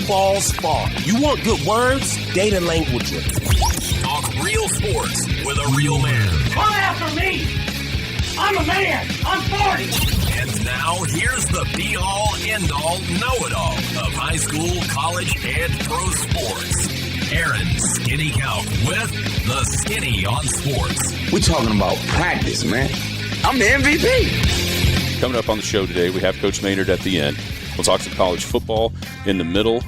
ball's fall. You want good words? Data language. Talk real sports with a real man. Come after me! I'm a man! I'm 40! And now, here's the be-all, end-all, know-it-all of high school, college, and pro sports. Aaron Skinny Count with the Skinny on Sports. We're talking about practice, man. I'm the MVP. Coming up on the show today, we have Coach Maynard at the end. We'll talk some college football in the middle.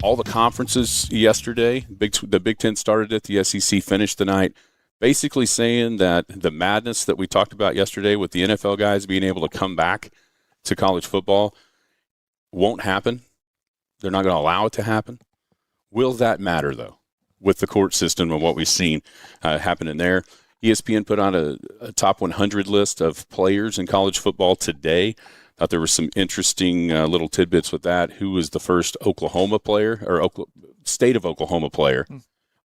All the conferences yesterday, the Big Ten started it, the SEC finished tonight, basically saying that the madness that we talked about yesterday with the NFL guys being able to come back to college football won't happen. They're not going to allow it to happen. Will that matter, though, with the court system and what we've seen happening there? ESPN put on a top 100 list of players in college football today. Thought there were some interesting little tidbits with that. Who was the first Oklahoma player or state of Oklahoma player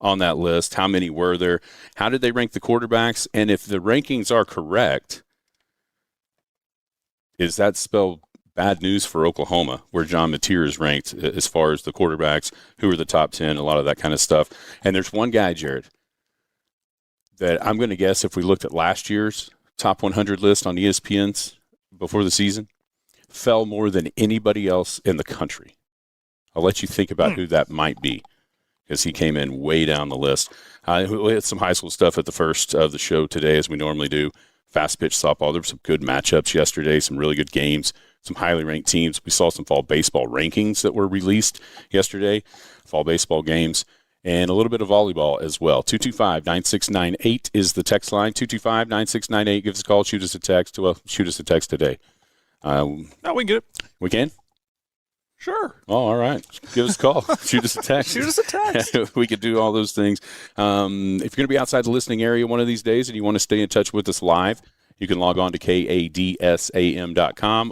on that list? How many were there? How did they rank the quarterbacks? And if the rankings are correct, is that spell bad news for Oklahoma, where John Mateer is ranked as far as the quarterbacks, who are the top 10, a lot of that kind of stuff? And there's one guy, Jared, that I'm going to guess if we looked at last year's top 100 list on ESPN's before the season, fell more than anybody else in the country. I'll let you think about who that might be, because he came in way down the list. We had some high school stuff at the first of the show today, as we normally do. Fast pitch softball. There were some good matchups yesterday, some really good games, some highly ranked teams. We saw some fall baseball rankings that were released yesterday, fall baseball games, and a little bit of volleyball as well. 225-9698 is the text line. 225-9698. Give us a call. Shoot us a text. Well, shoot us a text today. No, we can get it. We can? Sure. Oh, all right. Give us a call. Shoot us a text. Shoot us a text. We could do all those things. If you're going to be outside the listening area one of these days and you want to stay in touch with us live, you can log on to kadsam.com,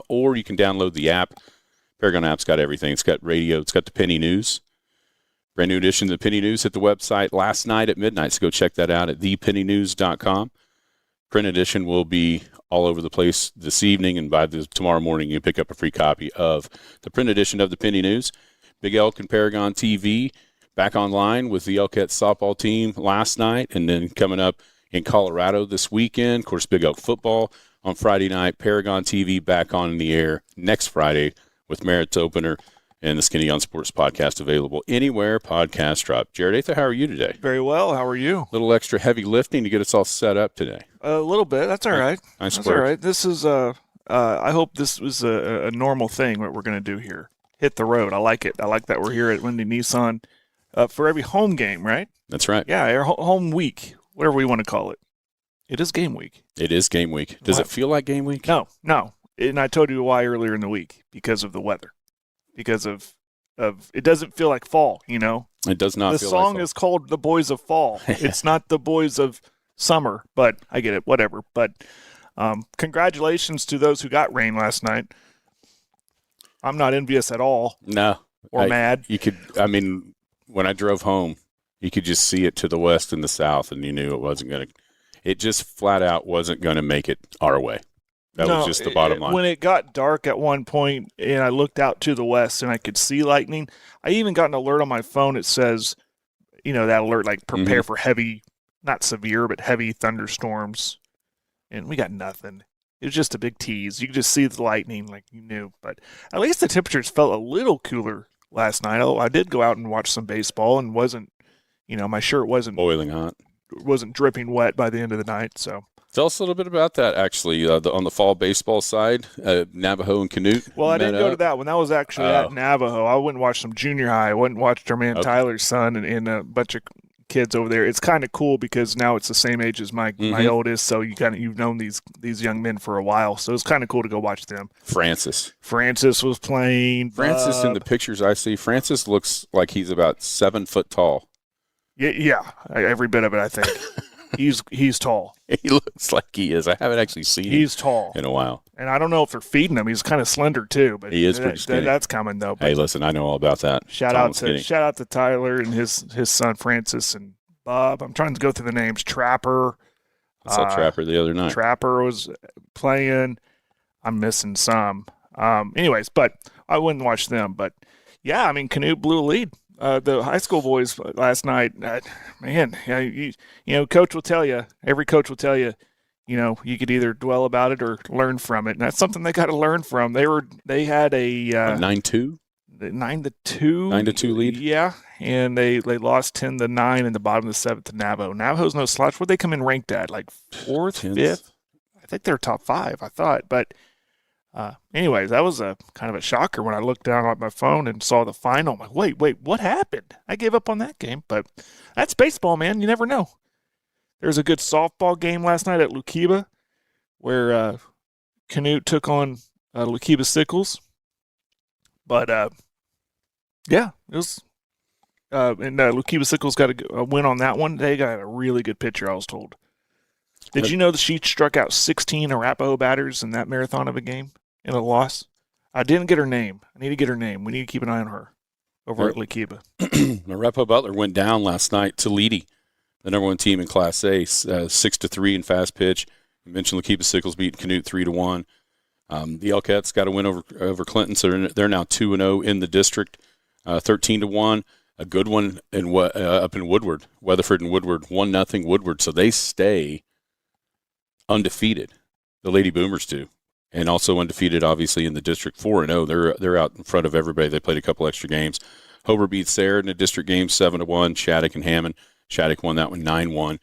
or you can download the app. Paragon app's got everything. It's got radio. It's got the Penny News. Brand new edition of the Penny News hit the website last night at midnight, so go check that out at thepennynews.com. Print edition will be all over the place this evening, and by tomorrow morning you can pick up a free copy of the print edition of the Penny News. Big Elk and Paragon TV back online with the Elkette softball team last night, and then coming up in Colorado this weekend. Of course, Big Elk football on Friday night. Paragon TV back on in the air next Friday with Merritt's opener and the Skinny on Sports podcast available anywhere podcasts drop. Jared Atha, how are you today? Very well. How are you? A little extra heavy lifting to get us all set up today. A little bit. That's all right. Nice That's work. all right. This is I hope this was a normal thing, what we're going to do here. Hit the road. I like it. I like that we're here at Windy Nissan for every home game, right? That's right. Yeah, our home week, whatever we want to call it. It is game week. It is game week. Does it feel like game week? No. And I told you why earlier in the week, because of the weather. Because of it doesn't feel like fall, you know? It does not feel like fall. The song is called The Boys of Fall. It's not The Boys of Summer, but I get it, whatever. But congratulations to those who got rain last night. I'm not envious at all. No. Or mad. When I drove home, you could just see it to the west and the south, and you knew it just flat out wasn't going to make it our way. That was just the bottom line. When it got dark at one point and I looked out to the west and I could see lightning, I even got an alert on my phone. It says, that alert, like prepare for heavy, not severe, but heavy thunderstorms. And we got nothing. It was just a big tease. You could just see the lightning like you knew. But at least the temperatures felt a little cooler last night. I did go out and watch some baseball and wasn't, my shirt wasn't boiling hot. Wasn't dripping wet by the end of the night, so. Tell us a little bit about that, actually, on the fall baseball side, Navajo and Canute. Well, I didn't go to that one. That was actually at Navajo. I went and watched some junior high. I went and watched our man Tyler's son and a bunch of kids over there. It's kind of cool because now it's the same age as my oldest, so you've known these young men for a while. So it's kind of cool to go watch them. Francis was playing. Francis, in the pictures I see, Francis looks like he's about 7 foot tall. Yeah, every bit of it, I think. He's tall. He looks like he is. I haven't actually seen him. He's tall in a while. And I don't know if they're feeding him. He's kind of slender too, but he is pretty skinny. That's coming though. Hey, listen, I know all about that. Shout out to Tyler and his son Francis and Bob. I'm trying to go through the names. Trapper. I saw Trapper the other night. Trapper was playing. I'm missing some. Anyways, but I wouldn't watch them. But Yeah, I mean, Canute blew a lead. The high school boys last night, man, yeah, you know, coach will tell you, every coach will tell you, you know, you could either dwell about it or learn from it. And that's something they got to learn from. They had a 9-2? 9-2. 9-2 lead? Yeah, and they lost 10-9 in the bottom of the 7th to Navajo. Navajo's no slouch. What'd they come in ranked at? Like 4th, 5th? I think they're top 5, I thought. But anyways, that was a kind of a shocker when I looked down at my phone and saw the final. I'm like, wait, what happened? I gave up on that game. But that's baseball, man. You never know. There's a good softball game last night at Lukiba where Canute took on Lukiba Sickles. But, yeah, it was and Lukiba Sickles got a win on that one. They got a really good pitcher, I was told. Did you know that she struck out 16 Arapahoe batters in that marathon of a game in a loss? I didn't get her name. I need to get her name. We need to keep an eye on her over at Lukiba. Arapahoe Butler went down last night to Leedy, the number 1 team in Class A, 6-3 in fast pitch. You mentioned Lukiba Sickles beat Canute 3-1. The Elks got a win over Clinton, so they're now 2-0 in the district, 13-1. A good one up in Woodward, Weatherford and Woodward, 1-0 Woodward. So they stay undefeated. The Lady Boomers do, and also undefeated, obviously in the district, 4-0. They're out in front of everybody. They played a couple extra games. Hober beat Sayre in the district game 7-1. Shattuck and Hammond. Shattuck won that one 9-1. I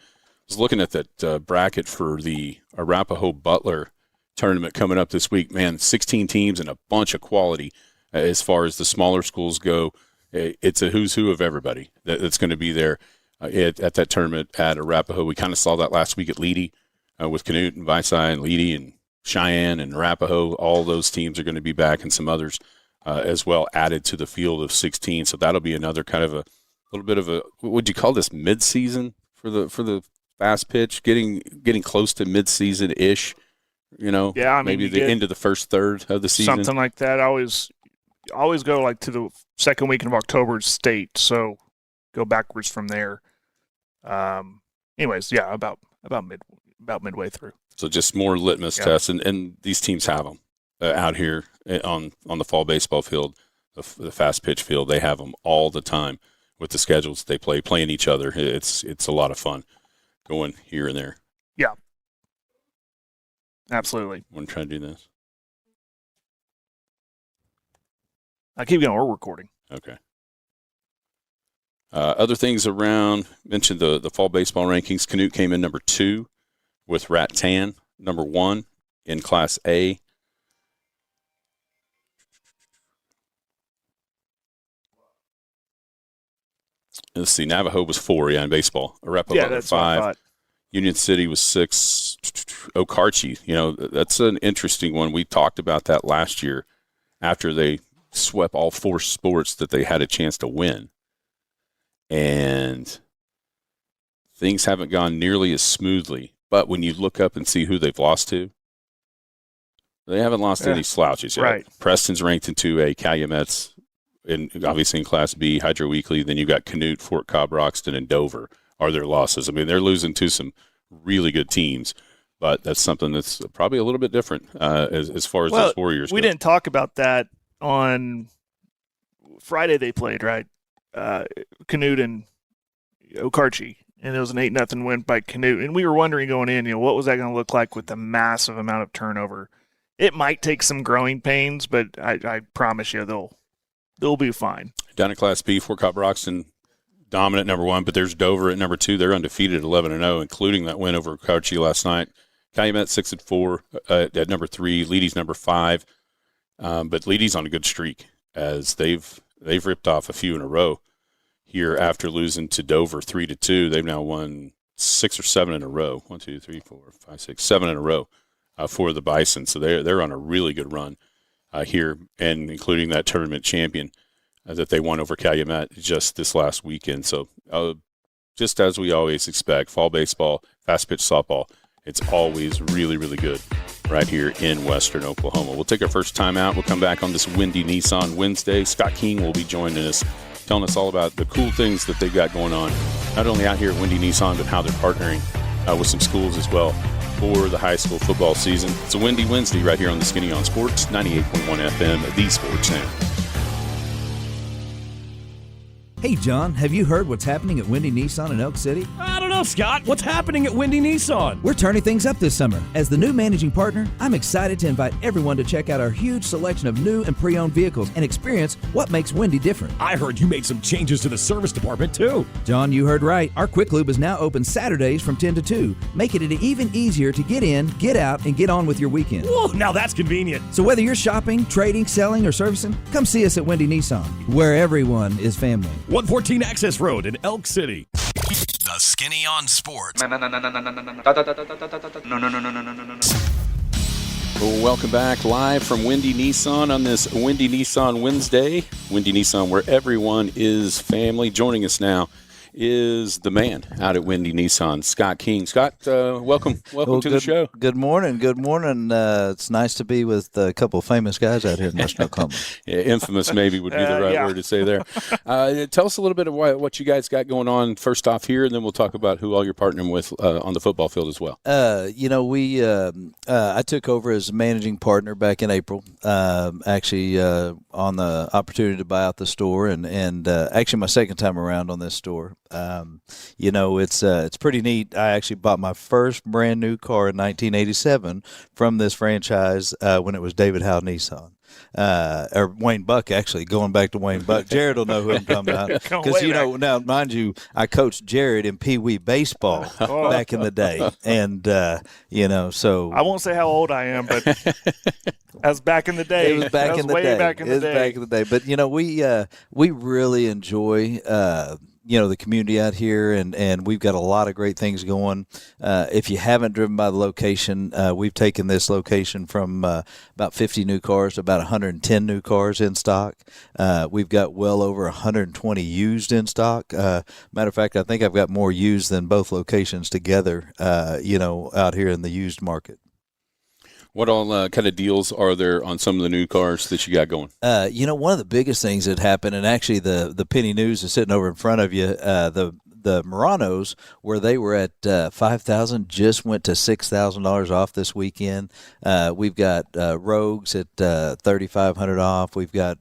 was looking at that bracket for the Arapahoe Butler tournament coming up this week. Man, 16 teams and a bunch of quality as far as the smaller schools go. It's a who's who of everybody that's going to be there at that tournament at Arapahoe. We kind of saw that last week at Leedy with Canute and Visay and Leedy and Cheyenne and Arapahoe. All those teams are going to be back, and some others as well added to the field of 16. So that'll be another kind of a little bit of a, what would you call this, mid-season for the fast pitch, getting close to mid-season-ish. You know, yeah, I mean, maybe the end of the first third of the season. Something like that. I always go like to the second weekend of October state, so go backwards from there. Anyways, yeah, about midway through. So just more litmus tests, and these teams have them out here on the fall baseball field, the fast pitch field. They have them all the time with the schedules they playing each other. It's a lot of fun going here and there. Yeah. Absolutely. Want to try to do this? I keep going. We're recording. Okay. Other things around, mentioned the fall baseball rankings. Canute came in number 2 with Rat Tan, number 1 in Class A. Let's see, Navajo was 4, in baseball. Arapahoe was 5. Union City was 6. Okarche, that's an interesting one. We talked about that last year after they swept all 4 sports that they had a chance to win. And things haven't gone nearly as smoothly. But when you look up and see who they've lost to, they haven't lost any slouches yet. Right. Preston's ranked in 2A, Calumet's obviously in Class B, Hydro Weekly. Then you've got Canute, Fort Cobb, Roxton, and Dover are their losses. I mean, they're losing to some really good teams. But that's something that's probably a little bit different as far as those Warriors go. We didn't talk about that on Friday. They played, right? Canute and Okarche, and it was an 8-0 win by Canute. And we were wondering going in, what was that going to look like with the massive amount of turnover? It might take some growing pains, but I promise you they'll be fine. Down in Class B, Fort Cobb Roxton dominant number 1, but there's Dover at number 2. They're undefeated 11-0, including that win over Okarche last night. Calumet 6-4 at number 3. Leedy's number 5, but Leedy's on a good streak as they've ripped off a few in a row here after losing to Dover 3-2. They've now won 6 or 7 in a row. 1, 2, 3, 4, 5, 6, 7 in a row for the Bison. So they're on a really good run here, and including that tournament champion that they won over Calumet just this last weekend. So just as we always expect, fall baseball, fast pitch softball, it's always really, really good right here in Western Oklahoma. We'll take our first time out. We'll come back on this Windy Nissan Wednesday. Scott King will be joining us, telling us all about the cool things that they've got going on, not only out here at Windy Nissan, but how they're partnering with some schools as well for the high school football season. It's a Windy Wednesday right here on the Skinny on Sports, 98.1 FM, The Sports Center. Hey, John, have you heard what's happening at Windy Nissan in Elk City? I don't know, Scott. What's happening at Windy Nissan? We're turning things up this summer. As the new managing partner, I'm excited to invite everyone to check out our huge selection of new and pre-owned vehicles and experience what makes Windy different. I heard you made some changes to the service department, too. John, you heard right. Our Quick Lube is now open Saturdays from 10 to 2, making it even easier to get in, get out, and get on with your weekend. Whoa, now that's convenient. So whether you're shopping, trading, selling, or servicing, come see us at Windy Nissan, where everyone is family. 114 Access Road in Elk City. The Skinny on Sports. No. Welcome back live from Windy Nissan on this Windy Nissan Wednesday. Windy Nissan, where everyone is family. Joining us now is the man out at Windy Nissan, Scott King. Scott, welcome to the show. Good morning. It's nice to be with a couple of famous guys out here in Western Oklahoma. Yeah, infamous maybe would be the right word to say there. Tell us a little bit of what you guys got going on first off here, and then we'll talk about who all you're partnering with on the football field as well. I took over as managing partner back in April, on the opportunity to buy out the store, and actually my second time around on this store. It's pretty neat. I actually bought my first brand new car in 1987 from this franchise when it was David Howe Nissan. Or Wayne Buck, actually, going back to Wayne Buck. Jared will know who I'm talking about. Because, now, mind you, I coached Jared in Pee Wee baseball back in the day. And, so. I won't say how old I am, but as back in the day. It was back in the day. Back in the day. But, we really enjoy the community out here, and we've got a lot of great things going. If you haven't driven by the location, we've taken this location from about 50 new cars to about 110 new cars in stock. We've got well over 120 used in stock. Matter of fact, I think I've got more used than both locations together, out here in the used market. What all kind of deals are there on some of the new cars that you got going? One of the biggest things that happened, and actually the penny news is sitting over in front of you, the Muranos, where they were at $5,000, just went to $6,000 off this weekend. We've got Rogues at $3,500 off. We've got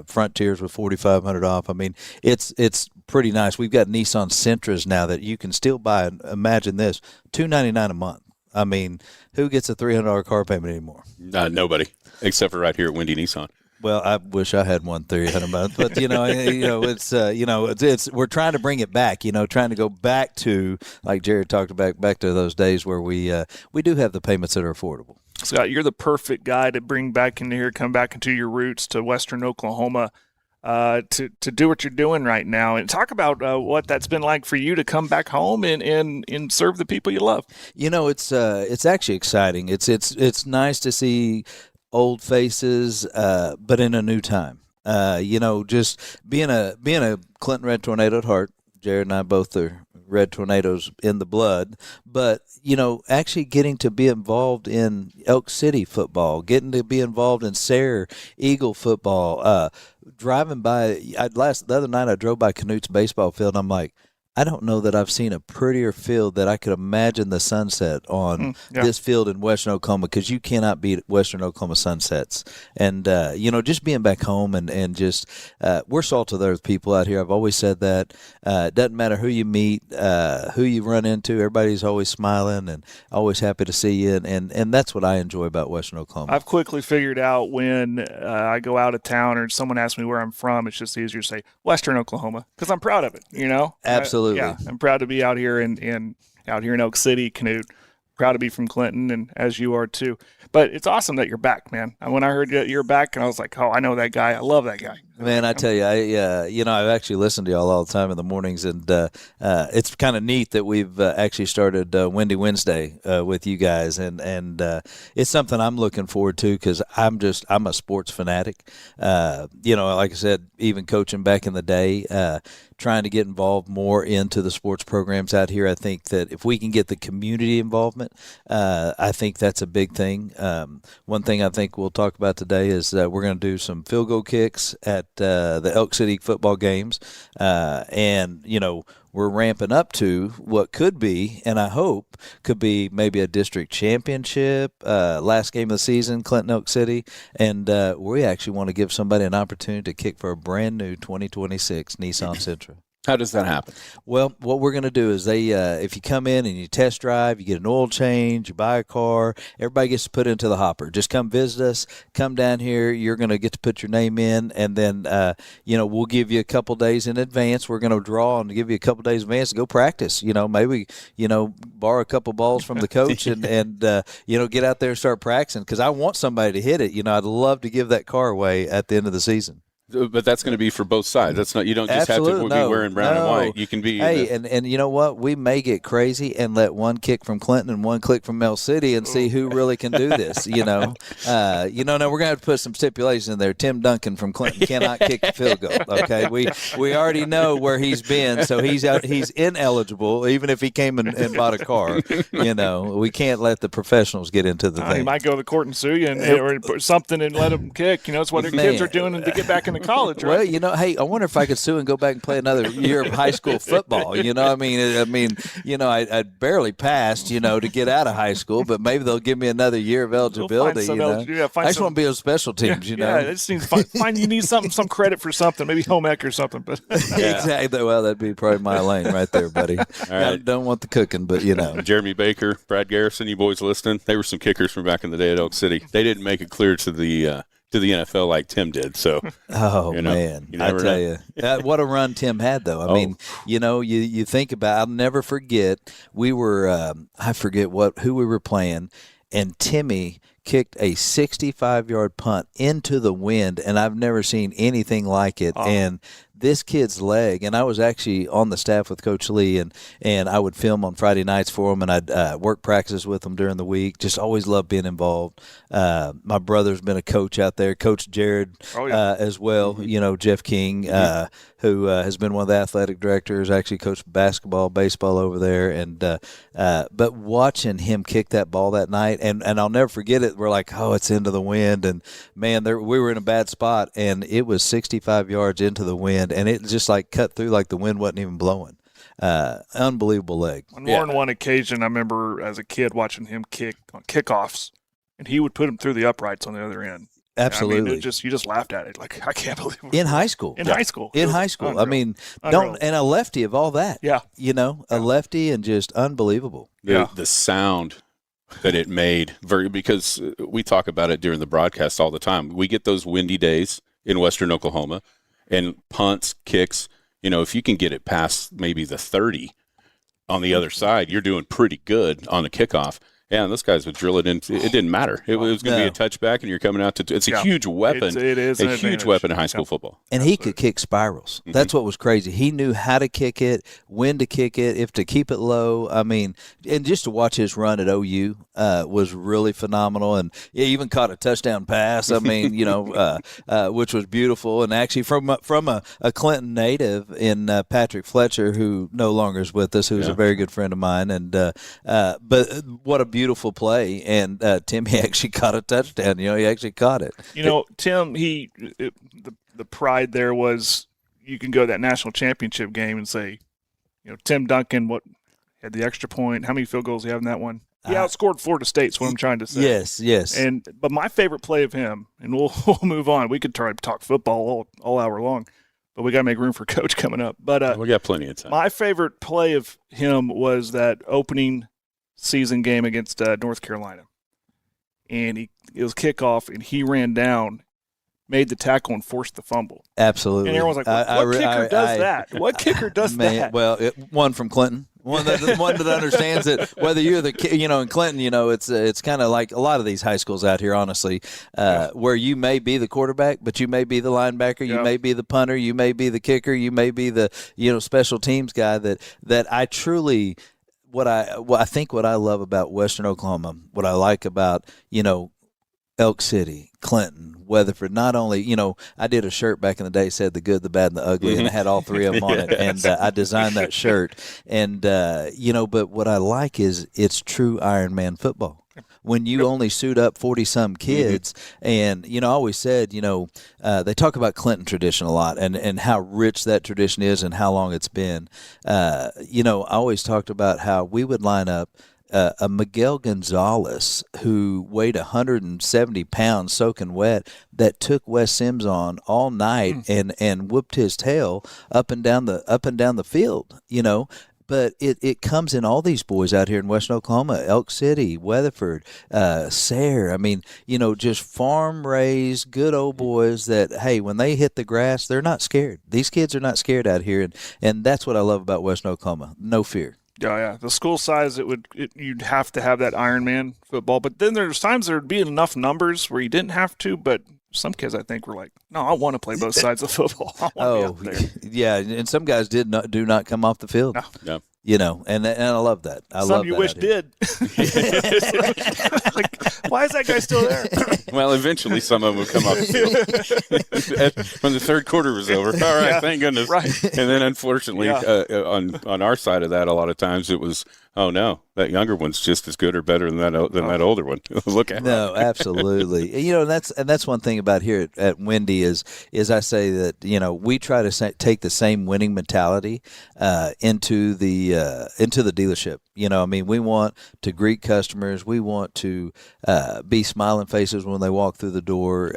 Frontiers with $4,500 off. I mean, it's pretty nice. We've got Nissan Sentras now that you can still buy. Imagine this, $299 a month. I mean, who gets a $300 car payment anymore? Nobody, except for right here at Windy Nissan. Well, I wish I had one $300 a month, but it's we're trying to bring it back. Trying to go back to, like Jared talked about, back to those days where we do have the payments that are affordable. Scott, you're the perfect guy to bring back into here, come back into your roots to Western Oklahoma. To do what you're doing right now, and talk about what that's been like for you to come back home and serve the people you love. It's actually exciting. It's nice to see old faces, but in a new time. Just being a Clinton Red Tornado at heart. Jared and I both are Red Tornadoes in the blood, but actually getting to be involved in Elk City football, getting to be involved in Sayre Eagle football, driving by. The other night I drove by Canute's baseball field, and I'm like, I don't know that I've seen a prettier field that I could imagine the sunset on this field in Western Oklahoma, because you cannot beat Western Oklahoma sunsets. And, just being back home and just we're salt of the earth people out here. I've always said that. It doesn't matter who you meet, who you run into. Everybody's always smiling and always happy to see you. And that's what I enjoy about Western Oklahoma. I've quickly figured out when I go out of town or someone asks me where I'm from, it's just easier to say Western Oklahoma, because I'm proud of it, Absolutely. I'm proud to be out here in Elk City, Canute. Proud to be from Clinton, and as you are too. But it's awesome that you're back, man. And when I heard you're back, and I was like, oh, I know that guy. I love that guy. Man, I tell you, I've actually listened to y'all all the time in the mornings, and it's kind of neat that we've actually started Windy Wednesday with you guys, and it's something I'm looking forward to, because I'm a sports fanatic. Like I said, even coaching back in the day, trying to get involved more into the sports programs out here. I think that if we can get the community involvement, I think that's a big thing. One thing I think we'll talk about today is that we're going to do some field goal kicks at at the Elk City football games, and we're ramping up to what could be, and I hope could be maybe a district championship, last game of the season, Clinton Elk City, and we actually want to give somebody an opportunity to kick for a brand new 2026 Nissan Sentra. How does that happen? Well, what we're going to do is if you come in and you test drive, you get an oil change, you buy a car, everybody gets to put it into the hopper. Just come visit us, come down here. You're going to get to put your name in, and then, we'll give you a couple days in advance. We're going to draw and give you a couple days in advance to go practice. Maybe, borrow a couple balls from the coach and get out there and start practicing, because I want somebody to hit it. I'd love to give that car away at the end of the season. But that's going to be for both sides. That's not. You don't just Absolutely, have to be wearing brown and white. You can be. Hey, and you know what? We may get crazy and let one kick from Clinton and one kick from Elk City and see who really can do this. Now we're going to have to put some stipulations in there. Tim Duncan from Clinton cannot kick the field goal. Okay, we already know where he's been, so he's ineligible. Even if he came and bought a car, we can't let the professionals get into the thing. He might go to the court and sue you or put something and let him kick. It's what their kids are doing to get back in the college, right? Well, hey, I wonder if I could sue and go back and play another year of high school football. I barely passed, to get out of high school, but maybe they'll give me another year of eligibility. I just want to be on special teams. Yeah, it seems fine. You need some credit for something, maybe home ec or something. But Exactly. Well, that'd be probably my lane right there, buddy. I don't want the cooking, but Jeremy Baker, Brad Garrison, you boys listening? They were some kickers from back in the day at Elk City. They didn't make it clear to the NFL like Tim did. So, man, I tell you, what a run Tim had, though. I mean, you think about. I'll never forget. We were, I forget who we were playing, and Timmy kicked a 65-yard punt into the wind, and I've never seen anything like it. And this kid's leg, and I was actually on the staff with Coach Lee, and I would film on Friday nights for him, and I'd work practices with him during the week. Just always loved being involved. My brother's been a coach out there, Coach Jared as well, Jeff King, who has been one of the athletic directors, actually coached basketball, baseball over there. And but watching him kick that ball that night, and I'll never forget it, we're like, it's into the wind. And, man, we were in a bad spot, and it was 65 yards into the wind, and it just cut through like the wind wasn't even blowing. Unbelievable leg. On more than one occasion, I remember as a kid watching him kick on kickoffs, and he would put him through the uprights on the other end. Absolutely. You just laughed at it. Like, I can't believe it. In high school. In high school. Unreal. I mean, and a lefty of all that. Yeah. A lefty and just unbelievable. The sound that it made, because we talk about it during the broadcast all the time. We get those windy days in western Oklahoma, and punts, kicks, if you can get it past maybe the 30 on the other side, you're doing pretty good on a kickoff. Yeah, and those guys would drill it in. It didn't matter. It was going to be a touchback, and you're coming out to – it's a huge weapon. It is a huge weapon in high school football. And he could kick spirals. Mm-hmm. That's what was crazy. He knew how to kick it, when to kick it, if to keep it low. I mean, and just to watch his run at OU was really phenomenal. And he even caught a touchdown pass, I mean, which was beautiful. And actually from a Clinton native in Patrick Fletcher, who no longer is with us, who's a very good friend of mine. And but what a beautiful play, and Timmy actually caught a touchdown. He actually caught it. Tim, the pride there was you can go to that national championship game and say, Tim Duncan, had the extra point? How many field goals do you have in that one? He outscored Florida State. Is what I'm trying to say. Yes. But my favorite play of him, and we'll move on. We could try to talk football all hour long, but we got to make room for Coach coming up. But we got plenty of time. My favorite play of him was that opening season game against North Carolina, and it was kickoff, and he ran down, made the tackle, and forced the fumble. Absolutely. And everyone's like, "What kicker does that? What kicker does that?" Well, one from Clinton, one that understands it. Whether you're in Clinton, it's kind of like a lot of these high schools out here, honestly, where you may be the quarterback, but you may be the linebacker, you may be the punter, you may be the kicker, you may be the special teams guy. That I truly. What I think what I love about Western Oklahoma, what I like about, Elk City, Clinton, Weatherford, not only, I did a shirt back in the day, said the good, the bad, and the ugly, and I had all three of them on it, and I designed that shirt. And, but what I like is it's true Iron Man football. when you only suit up 40-some kids. And, I always said, they talk about Clinton tradition a lot and how rich that tradition is and how long it's been. I always talked about how we would line up a Miguel Gonzalez who weighed 170 pounds soaking wet that took Wes Sims on all night and whooped his tail up and down the field, But it comes in all these boys out here in Western Oklahoma, Elk City, Weatherford, Sayre. I mean, just farm-raised, good old boys that, hey, when they hit the grass, they're not scared. These kids are not scared out here, and that's what I love about Western Oklahoma. No fear. Yeah. The school size, you'd have to have that Ironman football. But then there's times there'd be enough numbers where you didn't have to, but some kids, I think, were like, no, I want to play both sides of football. I want to be out there. Yeah, and some guys do not come off the field. No. And I love that. Some you wish did. Like, why is that guy still there? Well, eventually some of them would come off the field when the third quarter was over. All right, thank goodness. Right. And then, unfortunately, on our side of that, a lot of times it was, oh no, that younger one's just as good or better than that older one. Look at no, absolutely. And that's one thing about here at Windy is I say that we try to take the same winning mentality into the dealership. We want to greet customers. We want to be smiling faces when they walk through the door.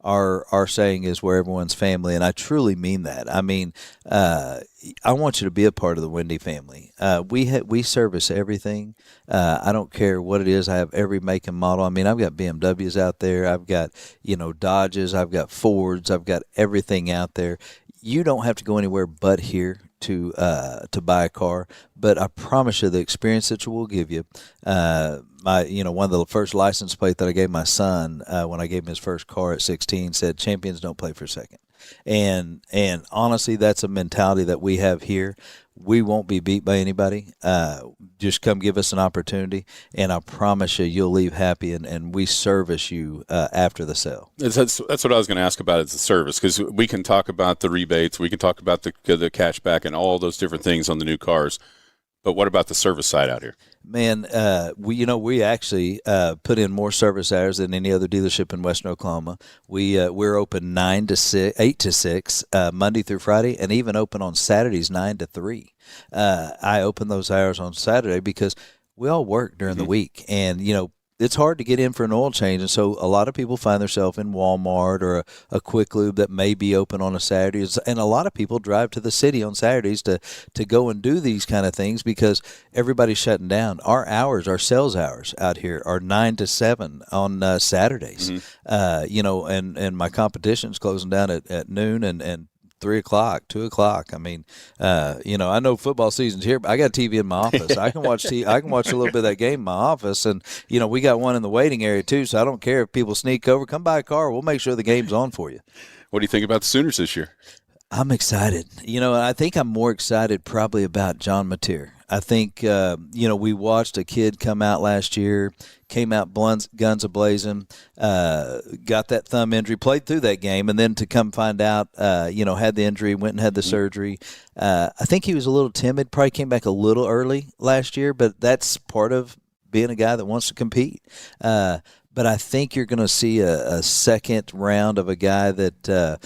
Our saying is where everyone's family, and I truly mean that. I want you to be a part of the Windy family. We service everything. I don't care what it is. I have every make and model. I've got BMWs out there. I've got Dodges. I've got Fords. I've got everything out there. You don't have to go anywhere but here to buy a car, but I promise you the experience that we'll give you. One of the first license plate that I gave my son when I gave him his first car at 16 said, "Champions don't play for second." And honestly, that's a mentality that we have here. We won't be beat by anybody. Just come give us an opportunity, and I promise you'll leave happy, and we service you after the sale. That's what I was going to ask about, is the service, because we can talk about the rebates, we can talk about the cash back and all those different things on the new cars. But what about the service side out here? Man, we actually put in more service hours than any other dealership in Western Oklahoma. We're open 8 to 6 Monday through Friday, and even open on Saturdays 9 to 3. I open those hours on Saturday because we all work during the week, and it's hard to get in for an oil change, and so a lot of people find themselves in Walmart or a Quick Lube that may be open on a Saturday, and a lot of people drive to the city on Saturdays to go and do these kind of things because everybody's shutting down. Our sales hours out here are 9 to 7 on Saturdays, and my competition's closing down at noon and 3 o'clock, 2 o'clock. I know football season's here, but I got a TV in my office. I can watch I can watch a little bit of that game in my office, and we got one in the waiting area too. So I don't care if people sneak over. Come buy a car. We'll make sure the game's on for you. What do you think about the Sooners this year? I'm excited. I think I'm more excited probably about John Mateer. I think, we watched a kid come out last year, came out guns a-blazing, got that thumb injury, played through that game, and then to come find out, had the injury, went and had the surgery. I think he was a little timid, probably came back a little early last year, but that's part of being a guy that wants to compete. But I think you're going to see a second round of a guy that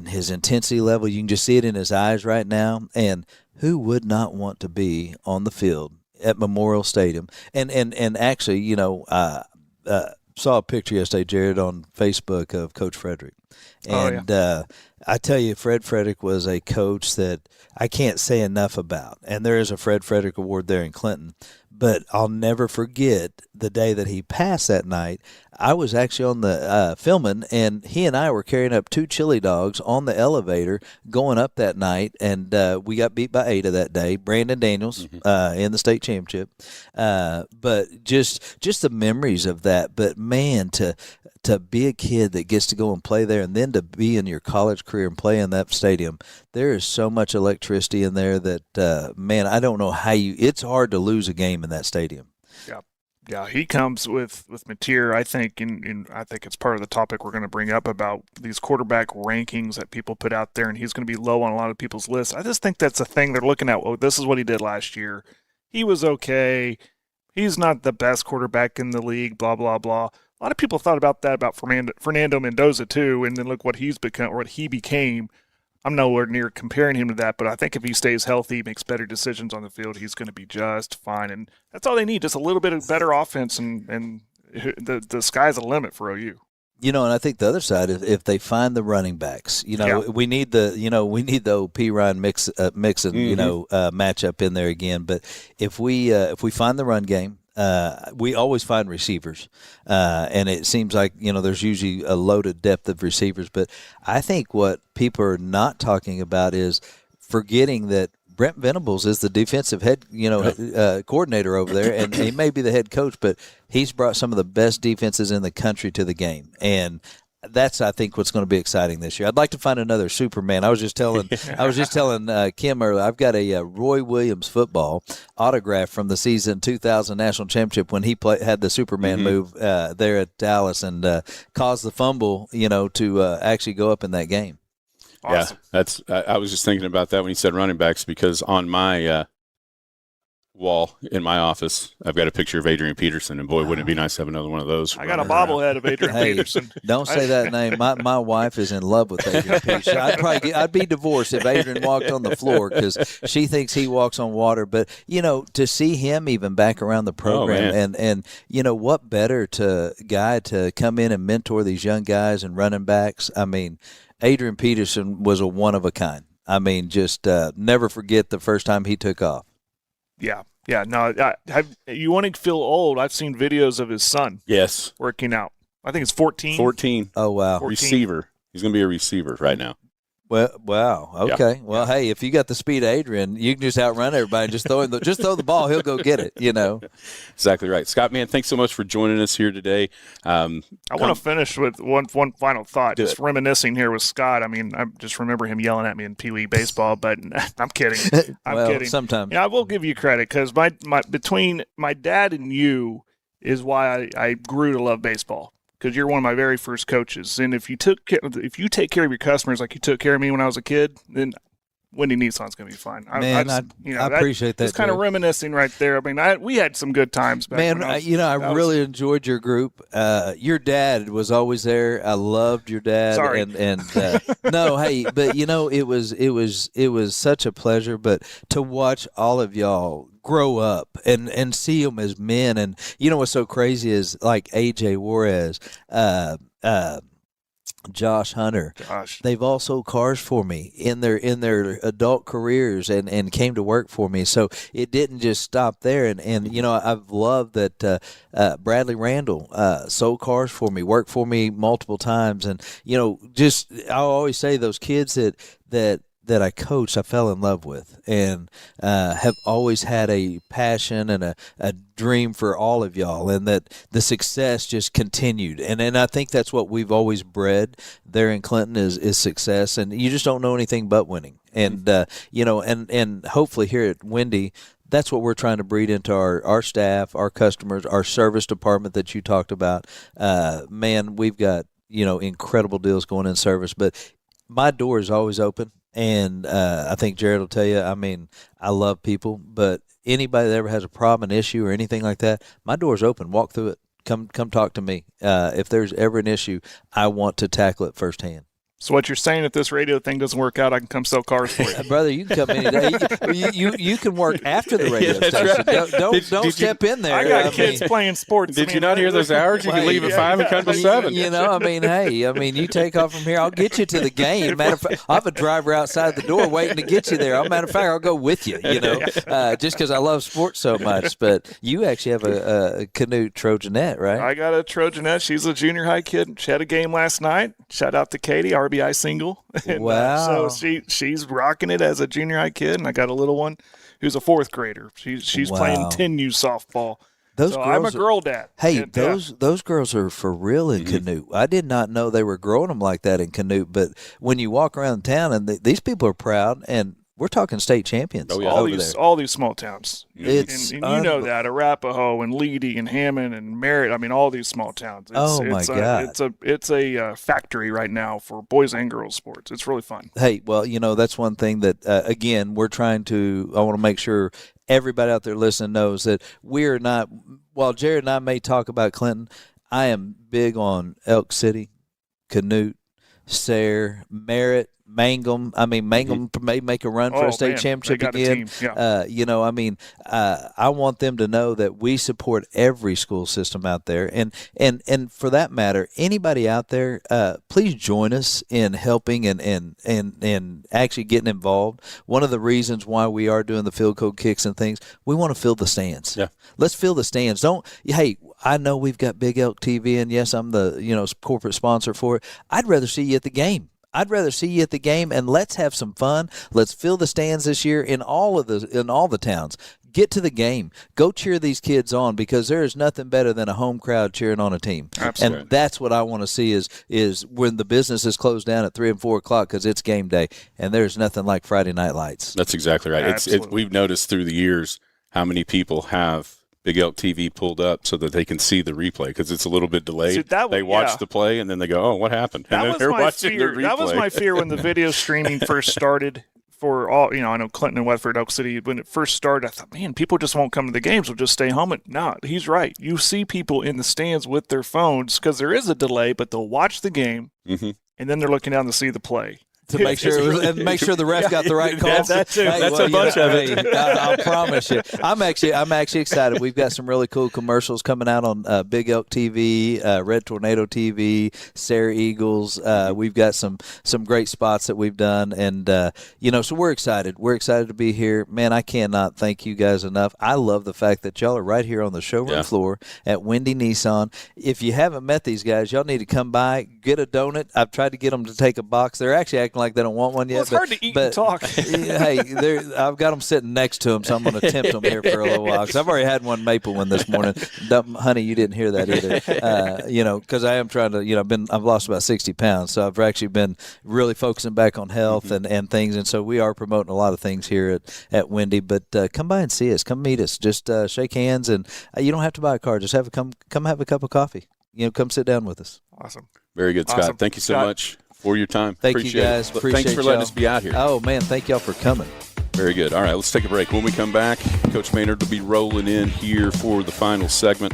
his intensity level, you can just see it in his eyes right now. And who would not want to be on the field at Memorial Stadium? And actually, saw a picture yesterday, Jared, on Facebook of Coach Frederick. And I tell you, Fred Frederick was a coach that I can't say enough about. And there is a Fred Frederick Award there in Clinton. But I'll never forget the day that he passed that night. I was actually on the filming, and he and I were carrying up 2 chili dogs on the elevator going up that night, and we got beat by Ada that day. Brandon Daniels in the state championship. But just the memories of that. But, man, to be a kid that gets to go and play there and then to be in your college career and play in that stadium, there is so much electricity in there that, I don't know how it's hard to lose a game in that stadium. Yeah, he comes with Mateer, I think, and I think it's part of the topic we're going to bring up about these quarterback rankings that people put out there, and he's going to be low on a lot of people's lists. I just think that's a thing they're looking at. Oh, this is what he did last year. He was okay. He's not the best quarterback in the league, blah, blah, blah. A lot of people thought about that about Fernando Mendoza, too, and then look what he's become, or what he became. I'm nowhere near comparing him to that, but I think if he stays healthy, makes better decisions on the field, he's going to be just fine. And that's all they need, just a little bit of better offense, and the sky's the limit for OU. And I think the other side is if they find the running backs, we need the old P. Ryan Mixon, matchup in there again. But if we find the run game, we always find receivers, and it seems like there's usually a loaded depth of receivers. But I think what people are not talking about is forgetting that Brent Venables is the defensive head, coordinator over there, and he may be the head coach, but he's brought some of the best defenses in the country to the game, and that's, I think, what's going to be exciting this year. I'd like to find another Superman. I was just telling Kim earlier. I've got a Roy Williams football autograph from the season 2000 national championship when he had the Superman move there at Dallas and caused the fumble, to actually go up in that game. Awesome. Yeah, I was just thinking about that when you said running backs, because on my wall in my office, I've got a picture of Adrian Peterson, and boy, wouldn't it be nice to have another one of those. I got a bobblehead of Adrian Peterson. Don't say that name. My wife is in love with Adrian Peterson. I'd be divorced if Adrian walked on the floor because she thinks he walks on water. But to see him even back around the program, and what better guy to come in and mentor these young guys and running backs. I mean, Adrian Peterson was a one of a kind. I mean, just never forget the first time he took off. Yeah. No, you want to feel old. I've seen videos of his son. Yes. Working out. I think it's 14. 14. Oh, wow. 14. Receiver. He's going to be a receiver right now. Well, wow. Okay. Yeah. Well, hey, if you got the speed of Adrian, you can just outrun everybody and just throw the ball. He'll go get it, Exactly right. Scott, man, thanks so much for joining us here today. I want to finish with one final thought. Just reminiscing here with Scott. I mean, I just remember him yelling at me in Pee Wee baseball, but I'm kidding. I'm kidding. Sometimes. Yeah, I will give you credit because between my dad and you is why I grew to love baseball. Because you're one of my very first coaches, and if you take care of your customers like you took care of me when I was a kid, then Windy Nissan's going to be fine. I appreciate that. It's kind of reminiscing right there. I mean, we had some good times back. Man, I really enjoyed your group. Your dad was always there. I loved your dad. Sorry. And no, hey, but it was such a pleasure. But to watch all of y'all grow up and see them as men, and what's so crazy is like AJ Juarez, Josh Hunter. They've all sold cars for me in their adult careers and came to work for me. So it didn't just stop there. And I've loved that Bradley Randall sold cars for me, worked for me multiple times. And, I'll always say those kids that I coached, I fell in love with, and have always had a passion and a dream for all of y'all, and that the success just continued. And I think that's what we've always bred there in Clinton is success, and you just don't know anything but winning. And and hopefully here at Windy, that's what we're trying to breed into our staff, our customers, our service department that you talked about. Man, we've got incredible deals going in service, but my door is always open. And I think Jared will tell you, I mean, I love people, but anybody that ever has a problem, an issue, or anything like that, my door's open. Walk through it. Come talk to me. If there's ever an issue, I want to tackle it firsthand. So what you're saying, if this radio thing doesn't work out, I can come sell cars for you. Brother, you can come any day. You can work after the radio station. Right. Don't step in there. I got kids playing sports. Did you not hear those hours? You can leave at 5 and come to 7. You take off from here. I'll get you to the game. Matter of fact, I have a driver outside the door waiting to get you there. Matter of fact, I'll go with you, just because I love sports so much. But you actually have a Canute Trojanette, right? I got a Trojanette. She's a junior high kid. She had a game last night. Shout out to Katie, RBI single. And, wow. So she's rocking it as a junior high kid, and I got a little one who's a 4th grader. She's playing 10U softball. I'm a girl dad. Hey, those girls are for real in Canute. I did not know they were growing them like that in Canute, but when you walk around town and these people are proud, and we're talking state champions. Oh, yeah. All these small towns. It's and you know that Arapahoe and Leedy and Hammond and Merritt. I mean, all these small towns. My God! It's a factory right now for boys and girls sports. It's really fun. Hey, well, that's one thing that again we're trying to. I want to make sure everybody out there listening knows that we're not. While Jared and I may talk about Clinton, I am big on Elk City, Canute, Sayre, Merritt, Mangum. I mean, Mangum may make a run for a state championship again. I want them to know that we support every school system out there, and for that matter, anybody out there, please join us in helping and actually getting involved. One of the reasons why we are doing the field goal kicks and things, we want to fill the stands. Yeah, let's fill the stands. Hey, I know we've got Big Elk TV, and yes, I'm the corporate sponsor for it. I'd rather see you at the game. And let's have some fun. Let's fill the stands this year in all the towns. Get to the game. Go cheer these kids on, because there is nothing better than a home crowd cheering on a team. Absolutely. And that's what I want to see is when the business is closed down at 3 and 4 o'clock, because it's game day, and there's nothing like Friday night lights. That's exactly right. We've noticed through the years how many people have Big Elk TV pulled up so that they can see the replay, because it's a little bit delayed. They watch the play and then they go, "Oh, what happened?" And then they're watching the replay. That was my fear when the video streaming first started. For all, I know Clinton and Westford, Elk City, when it first started, I thought, man, people just won't come to the games. They'll just stay home. No, he's right. You see people in the stands with their phones because there is a delay, but they'll watch the game, and then they're looking down to see the play. To make sure the ref got the right call. That's a bunch of it. I promise you. I'm actually excited. We've got some really cool commercials coming out on Big Elk TV, Red Tornado TV, Sayre Eagles. We've got some great spots that we've done, and so we're excited. We're excited to be here. Man, I cannot thank you guys enough. I love the fact that y'all are right here on the showroom floor at Windy Nissan. If you haven't met these guys, y'all need to come by, get a donut. I've tried to get them to take a box. They're actually acting like they don't want one yet. Well, it's hard to eat and talk. Hey, I've got them sitting next to them, so I'm going to tempt them here for a little while, because I've already had one maple one this morning. Honey, you didn't hear that either. Because I am trying to, I've lost about 60 pounds, so I've actually been really focusing back on health and things, and so we are promoting a lot of things here at Windy. But come by and see us. Come meet us. Just shake hands, and you don't have to buy a car. Just come have a cup of coffee. Come sit down with us. Awesome. Very good, Scott. Thank you so much for your time. Thank you, guys. Thanks for letting us be out here. Oh, man, thank y'all for coming. Very good. All right, let's take a break. When we come back, Coach Maynard will be rolling in here for the final segment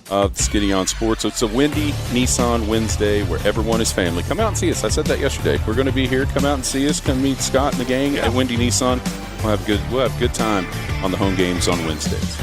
of Skinny on Sports. So it's a Windy Nissan Wednesday where everyone is family. Come out and see us. I said that yesterday. We're going to be here. Come out and see us. Come meet Scott and the gang at Windy Nissan. We'll have a good time on the home games on Wednesdays.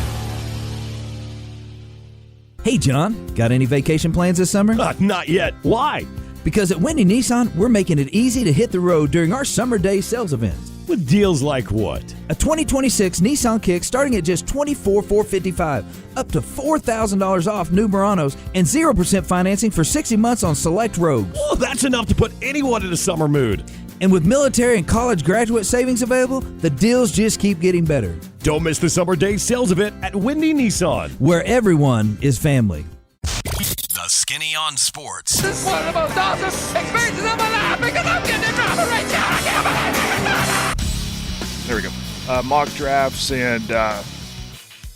Hey, John, got any vacation plans this summer? Not yet. Why? Because at Windy Nissan, we're making it easy to hit the road during our Summer Day sales events. With deals like what? A 2026 Nissan Kick starting at just $24,455, up to $4,000 off new Muranos, and 0% financing for 60 months on select Rogues. Well, that's enough to put anyone in a summer mood. And with military and college graduate savings available, the deals just keep getting better. Don't miss the Summer Day sales event at Windy Nissan, where everyone is family. The Skinny on Sports. This is one of the most awesome experiences of my life because I'm getting a drama right now. I can't believe it. There we go. Mock drafts and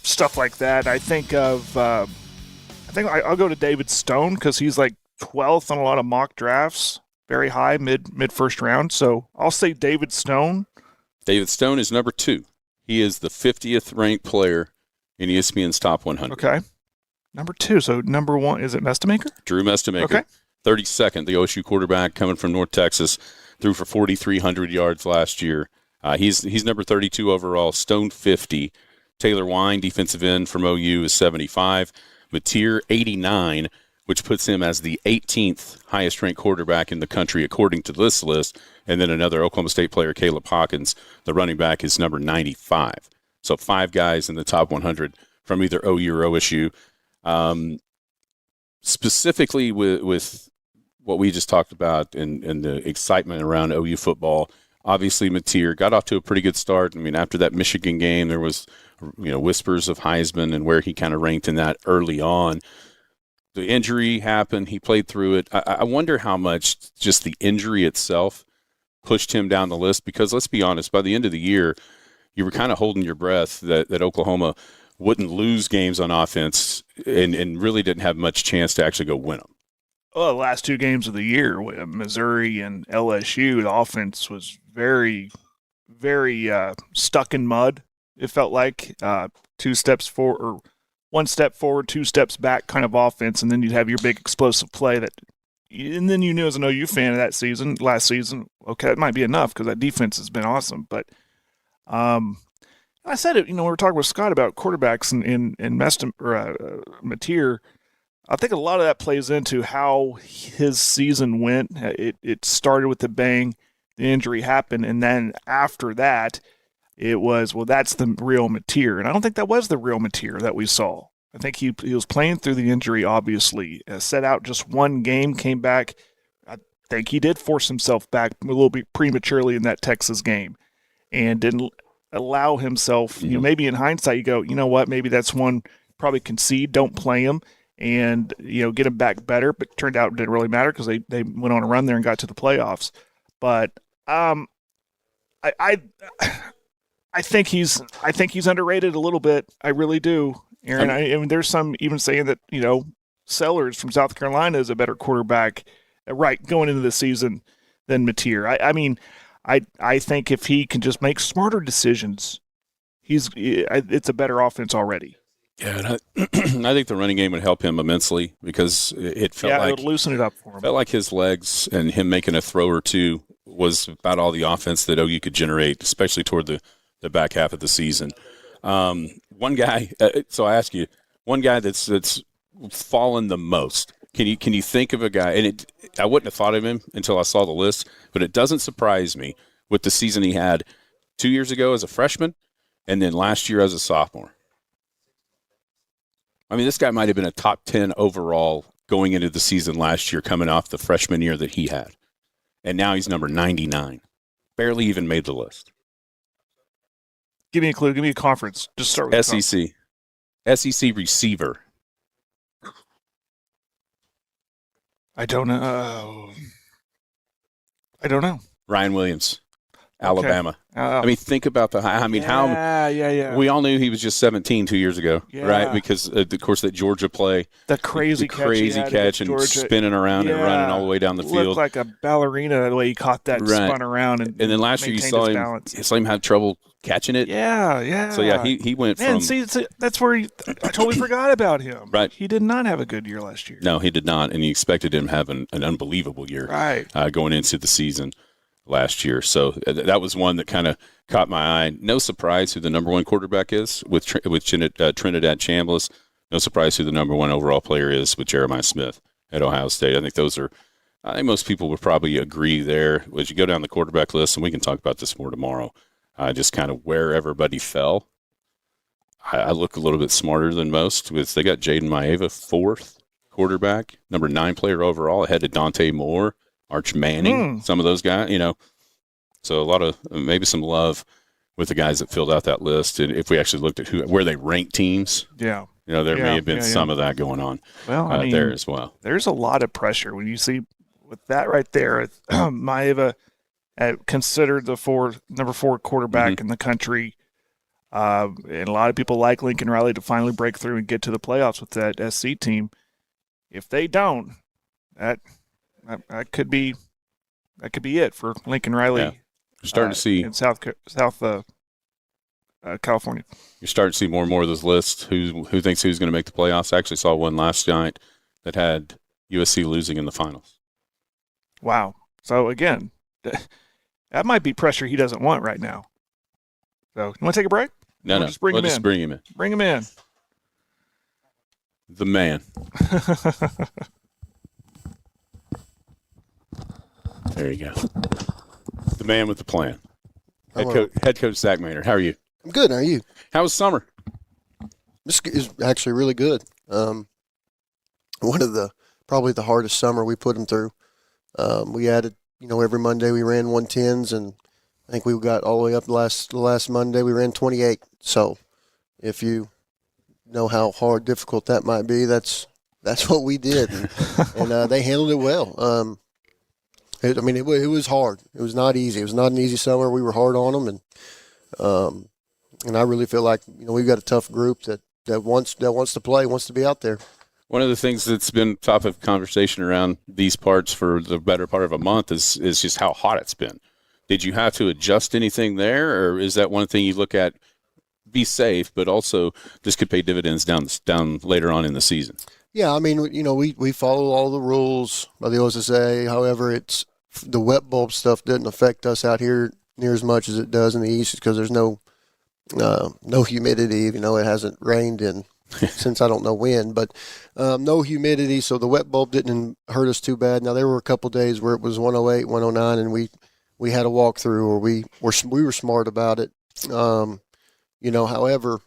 stuff like that. I think I'll go to David Stone because he's like 12th on a lot of mock drafts, very high, mid first round. So I'll say David Stone. David Stone is number 2. He is the 50th ranked player in ESPN's top 100. Okay. Number 2. So number 1, is it Mestamaker? Drew Mestamaker. Okay. 32nd, the OSU quarterback coming from North Texas, threw for 4,300 yards last year. He's number 32 overall, Stone 50. Taylor Wine, defensive end from OU, is 75. Mateer, 89, which puts him as the 18th highest-ranked quarterback in the country according to this list. And then another Oklahoma State player, Caleb Hawkins, the running back, is number 95. So 5 guys in the top 100 from either OU or OSU. Specifically with what we just talked about and the excitement around OU football, obviously Mateer got off to a pretty good start. I mean, after that Michigan game, there was whispers of Heisman and where he kind of ranked in that early on. The injury happened. He played through it. I wonder how much just the injury itself pushed him down the list? Because let's be honest, by the end of the year, you were kind of holding your breath that Oklahoma wouldn't lose games on offense and really didn't have much chance to actually go win them. Well, the last 2 games of the year, Missouri and LSU, the offense was very, very stuck in mud. It felt like 2 steps forward, or 1 step forward, 2 steps back kind of offense, and then you'd have your big explosive play and then you knew as an OU fan of that last season, okay, it might be enough because that defense has been awesome. But I said it, we were talking with Scott about quarterbacks and Mateer. I think a lot of that plays into how his season went. It started with the bang, the injury happened, and then after that, it was, well, that's the real Mateer. And I don't think that was the real Mateer that we saw. I think he was playing through the injury, obviously. Set out just 1 game, came back. I think he did force himself back a little bit prematurely in that Texas game and didn't allow himself, maybe in hindsight you go, you know what, maybe that's one, probably concede, don't play him, and get him back better. But it turned out it didn't really matter because they went on a run there and got to the playoffs. But I think he's underrated a little bit. I really do, Aaron. I mean, there's some even saying that Sellers from South Carolina is a better quarterback, right, going into the season than Mateer. I mean, I think if he can just make smarter decisions, it's a better offense already. Yeah, and I think the running game would help him immensely because it felt like it would loosen it up for him. Felt like his legs and him making a throw or two was about all the offense that OU could generate, especially toward the back half of the season. One guy, so I ask you, one guy that's fallen the most. Can you think of a guy? And I wouldn't have thought of him until I saw the list, but it doesn't surprise me with the season he had 2 years ago as a freshman, and then last year as a sophomore. I mean, this guy might have been a top 10 overall going into the season last year, coming off the freshman year that he had, and now he's number 99. Barely even made the list. Give me a clue. Give me a conference. Just start with SEC. SEC receiver. I don't know. Ryan Williams, Alabama. Okay. I mean, think about Yeah. We all knew he was just 17 2 years ago, Yeah. right? Because, of course, that Georgia play. The crazy catch and Georgia. spinning around and running all the way down the field. Looked like a ballerina the way he caught that, spun around. And then last year you saw him have trouble catching it. Yeah. So, yeah, he went from – see, that's where I totally forgot about him. Right. He did not have a good year last year. No, he did not, and you expected him to have an unbelievable year going into the season last year. So that was one that kind of caught my eye. No surprise who the number 1 quarterback is with Trinidad Chambliss. No surprise who the number 1 overall player is with Jeremiah Smith at Ohio State. I think most people would probably agree there. As you go down the quarterback list, and we can talk about this more tomorrow, just kind of where everybody fell. I look a little bit smarter than most. They got Jaden Maeva, 4th quarterback, number 9 player overall, ahead of Dante Moore, Arch Manning, some of those guys, So a lot of maybe some love with the guys that filled out that list. And if we actually looked at where they ranked teams, there may have been some of that going on there as well. There's a lot of pressure when you see with that right there. Maeva considered the number 4 quarterback in the country. And a lot of people like Lincoln Riley to finally break through and get to the playoffs with that SC team. If they don't, that could be it for Lincoln Riley. Yeah. You're starting to see in South California. You're starting to see more and more of those lists. Who thinks who's going to make the playoffs? I actually saw one last night that had USC losing in the finals. Wow. So again, that might be pressure he doesn't want right now. So you want to take a break? No. Just bring him in. Bring him in. Bring him in. The man. There you go. The man with the plan. Head coach Zac Maynard. How are you? I'm good. How are you? How was summer? This is actually really good. One of probably the hardest summer we put them through. We added, every Monday we ran 110s, and I think we got all the way up the last Monday we ran 28. So if you know how difficult that might be, that's what we did, and they handled it well. It was hard. It was not easy. It was not an easy summer. We were hard on them, and I really feel like we've got a tough group that wants to play, wants to be out there. One of the things that's been top of conversation around these parts for the better part of a month is just how hot it's been. Did you have to adjust anything there, or is that one thing you look at? Be safe, but also this could pay dividends down later on in the season. Yeah, I mean, we follow all the rules by the OSSA. However, it's the wet bulb stuff doesn't affect us out here near as much as it does in the east because there's no humidity. It hasn't rained in since I don't know when, but no humidity, so the wet bulb didn't hurt us too bad. Now there were a couple days where it was 108, 109, and we had a walkthrough, or we were smart about it. However,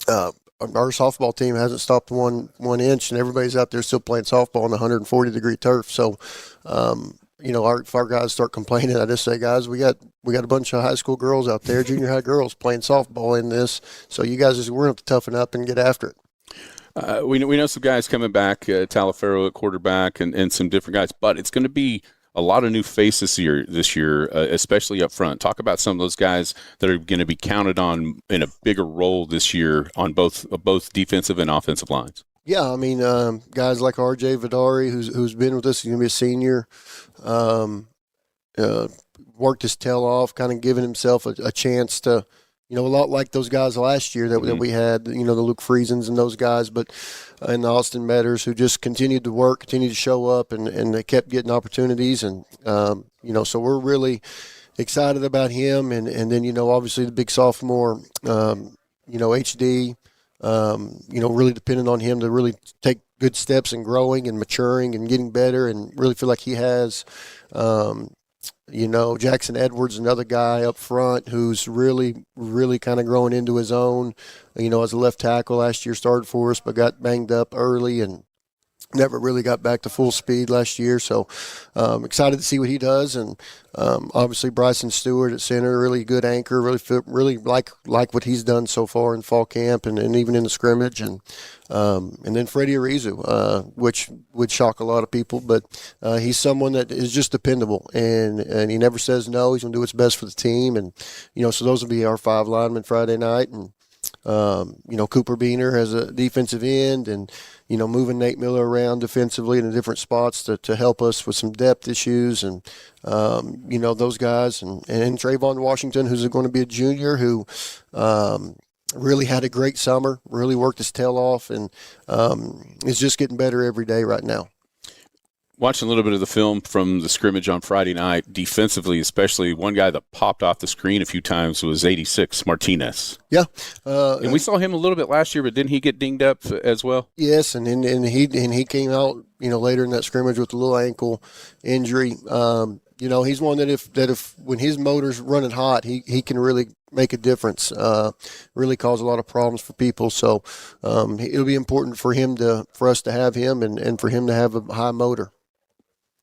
our softball team hasn't stopped one inch, and everybody's out there still playing softball on 140-degree turf. So, if our guys start complaining, I just say, guys, we got a bunch of high school girls out there, junior high girls playing softball in this. So you guys we're going to have to toughen up and get after it. We know some guys coming back, Talaferro at quarterback, and some different guys, but it's going to be a lot of new faces this year, especially up front. Talk about some of those guys that are going to be counted on in a bigger role this year on both defensive and offensive lines. Yeah, I mean, guys like R.J. Vidari, who's been with us, he's going to be a senior, worked his tail off, kind of giving himself a chance to, a lot like those guys last year that we had, the Luke Friesens and those guys, but and the Austin Metters, who just continued to work, continued to show up, and they kept getting opportunities. And, so we're really excited about him. And then, obviously the big sophomore, HD, really depending on him to really take good steps in growing and maturing and getting better, and really feel like he has, Jackson Edwards, another guy up front who's really, really kind of growing into his own. As a left tackle last year, started for us, but got banged up early and never really got back to full speed last year. So excited to see what he does. And obviously Bryson Stewart at center, really good anchor, really like what he's done so far in fall camp and even in the scrimmage. And then Freddie Arizu, which would shock a lot of people, but he's someone that is just dependable, and he never says no. He's going to do what's best for the team. And, so those will be our 5 linemen Friday night. And, Cooper Beener has a defensive end, and, moving Nate Miller around defensively in the different spots to help us with some depth issues. And, those guys, and Trayvon Washington, who's going to be a junior, who really had a great summer, really worked his tail off, and is just getting better every day right now. Watching a little bit of the film from the scrimmage on Friday night, defensively especially, one guy that popped off the screen a few times was 86, Martinez. Yeah. And we saw him a little bit last year, but didn't he get dinged up as well? Yes, and he came out, later in that scrimmage with a little ankle injury. He's one that if when his motor's running hot, he can really make a difference, really cause a lot of problems for people. So it'll be important for us to have him and for him to have a high motor.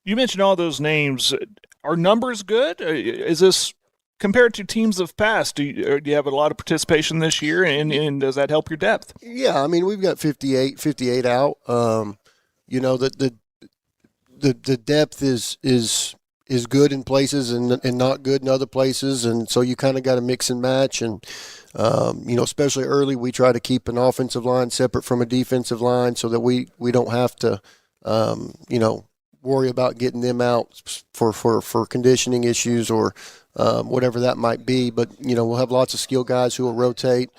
You mentioned all those names. Are numbers good? Is this compared to teams of past? Do you have a lot of participation this year, and does that help your depth? Yeah, I mean, we've got 58 out. The depth is good in places and not good in other places, and so you kind of got to mix and match. And especially early, we try to keep an offensive line separate from a defensive line so that we don't have to worry about getting them out for conditioning issues or whatever that might be. But we'll have lots of skill guys who will rotate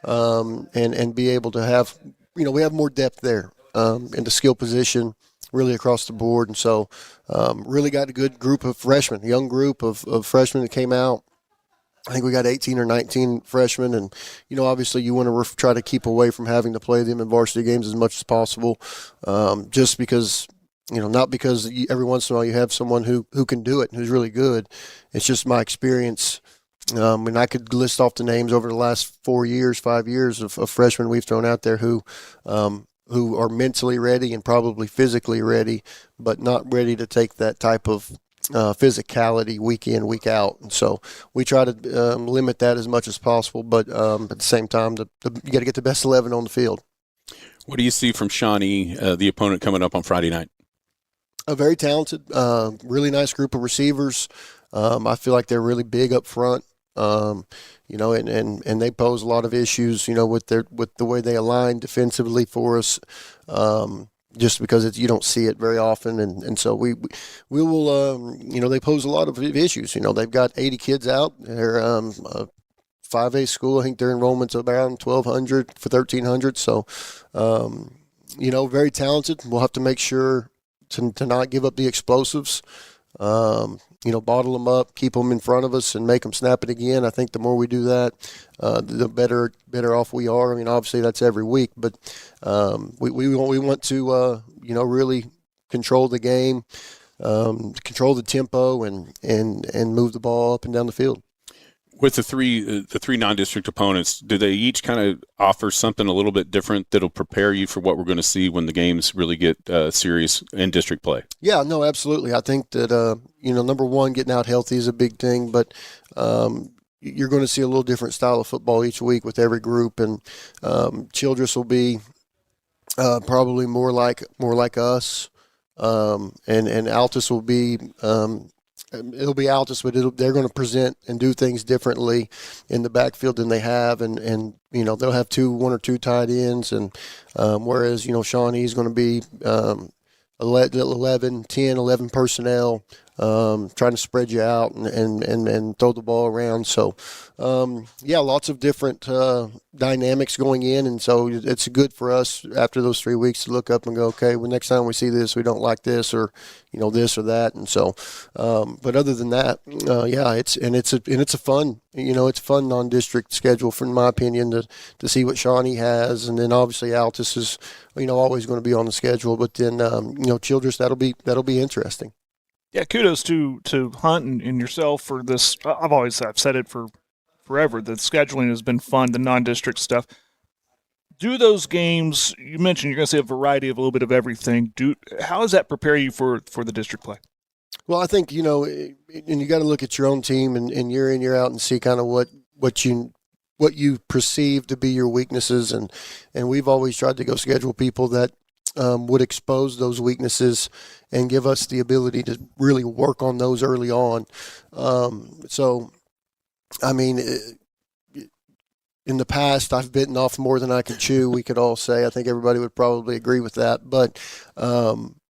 and be able to have we have more depth there in the skill position really across the board. And so really got a good group of freshmen, young group of freshmen that came out. I think we got 18 or 19 freshmen, and obviously you want to try to keep away from having to play them in varsity games as much as possible, just because not because every once in a while you have someone who can do it and who's really good. It's just my experience. And I could list off the names over the last 5 years of freshmen we've thrown out there who are mentally ready and probably physically ready, but not ready to take that type of physicality week in, week out. And so we try to limit that as much as possible, but at the same time, you got to get the best 11 on the field. What do you see from Shawnee, the opponent coming up on Friday night? A very talented, really nice group of receivers. I feel like they're really big up front. You know, and they pose a lot of issues, you know, with the way they align defensively for us, just because you don't see it very often, and so we will, you know, they pose a lot of issues. You know, they've got 80 kids out. They're 5A school. I think their enrollment's around 1,200 for 1,300. So, you know, very talented. We'll have to make sure to not give up the explosives. You know, bottle them up, keep them in front of us, and make them snap it again. I think the more we do that, the better off we are. I mean, obviously that's every week, but we want to you know, really control the game, control the tempo, and move the ball up and down the field. With the three non-district opponents, do they each kind of offer something a little bit different that'll prepare you for what we're going to see when the games really get serious in district play? Yeah, no, absolutely. I think that you know, number one, getting out healthy is a big thing, but you're going to see a little different style of football each week with every group, and Childress will be probably more like us, and Altus will be. It'll be Altus, but they're going to present and do things differently in the backfield than they have, and you know, they'll have one or two tight ends, and whereas, you know, Shawnee is going to be 11 personnel, trying to spread you out and throw the ball around. So, yeah, lots of different dynamics going in, and so it's good for us after those 3 weeks to look up and go, okay, well, next time we see this, we don't like this, or, you know, this or that, and so. But other than that, yeah, it's a fun, you know, it's a fun non-district schedule, in my opinion, to see what Shawnee has, and then obviously Altus is, you know, always going to be on the schedule, but then you know, Childress, that'll be interesting. Yeah, kudos to Hunt and yourself for this. I've said it for forever. The scheduling has been fun, the non-district stuff. Do those games, you mentioned you're going to see a variety of a little bit of everything. How does that prepare you for the district play? Well, I think, you know, and you got to look at your own team and year in, year out, and see kind of what you perceive to be your weaknesses, and we've always tried to go schedule people that would expose those weaknesses and give us the ability to really work on those early on. So, I mean, in the past, I've bitten off more than I could chew, we could all say. I think everybody would probably agree with that. But,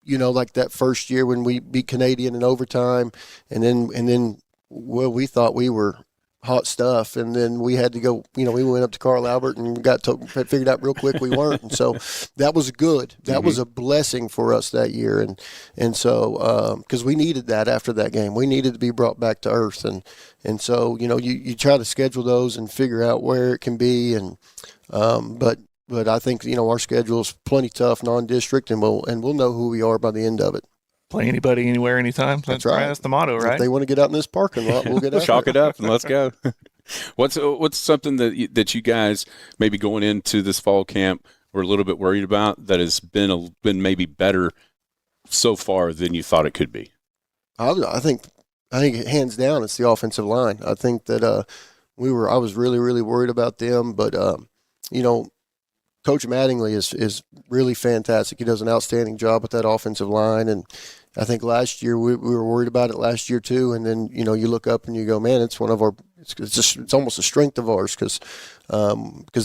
you know, like that first year when we beat Canadian in overtime, and then well, we thought we were hot stuff, and then we had to go, you know, we went up to Carl Albert and figured out real quick we weren't, and so that was good. That was a blessing for us that year, and so because we needed that after that game, we needed to be brought back to earth, and so, you know, you try to schedule those and figure out where it can be, and but I think, you know, our schedule is plenty tough, non-district, and we'll know who we are by the end of it. Play anybody, anywhere, anytime. That's right. That's the motto, right? If they want to get out in this parking lot, we'll get out. Chalk it up and let's go. What's something that you guys maybe going into this fall camp were a little bit worried about that has been maybe better so far than you thought it could be? I think hands down it's the offensive line. I think that I was really, really worried about them, but you know, Coach Mattingly is really fantastic. He does an outstanding job with that offensive line, and I think last year we were worried about it last year too. And then, you know, you look up and you go, man, it's one of our. It's almost a strength of ours because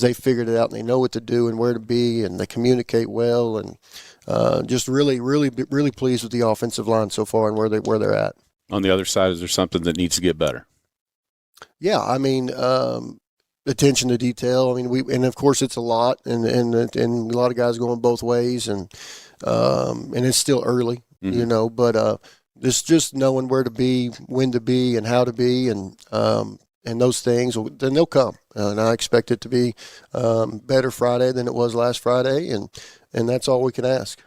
they figured it out and they know what to do and where to be, and they communicate well, and just really, really, really pleased with the offensive line so far and where they're at. On the other side, is there something that needs to get better? Yeah, I mean, attention to detail. I mean, and of course it's a lot, and a lot of guys going both ways, and it's still early, you know, but it's just knowing where to be, when to be, and how to be, and those things, then they'll come. And I expect it to be better Friday than it was last Friday, and that's all we can ask.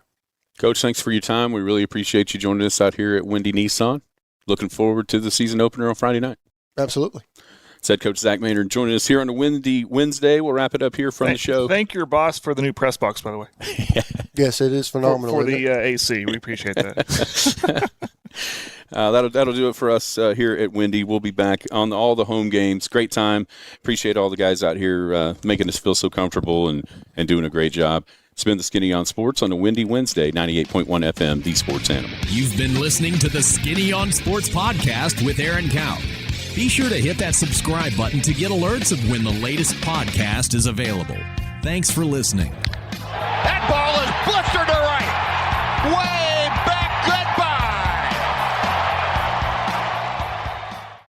Coach, thanks for your time. We really appreciate you joining us out here at Windy Nissan. Looking forward to the season opener on Friday night. Absolutely. Head Coach Zac Maynard joining us here on a Windy Wednesday. We'll wrap it up here from the show. Thank your boss for the new press box, by the way. Yes, it is phenomenal. For the AC. We appreciate that. That'll do it for us here at Windy. We'll be back on all the home games. Great time. Appreciate all the guys out here making us feel so comfortable and doing a great job. It's been the Skinny on Sports on a windy Wednesday, 98.1 FM, The Sports Animal. You've been listening to the Skinny on Sports podcast with Aaron Cow. Be sure to hit that subscribe button to get alerts of when the latest podcast is available. Thanks for listening. That ball is blistered to right. Way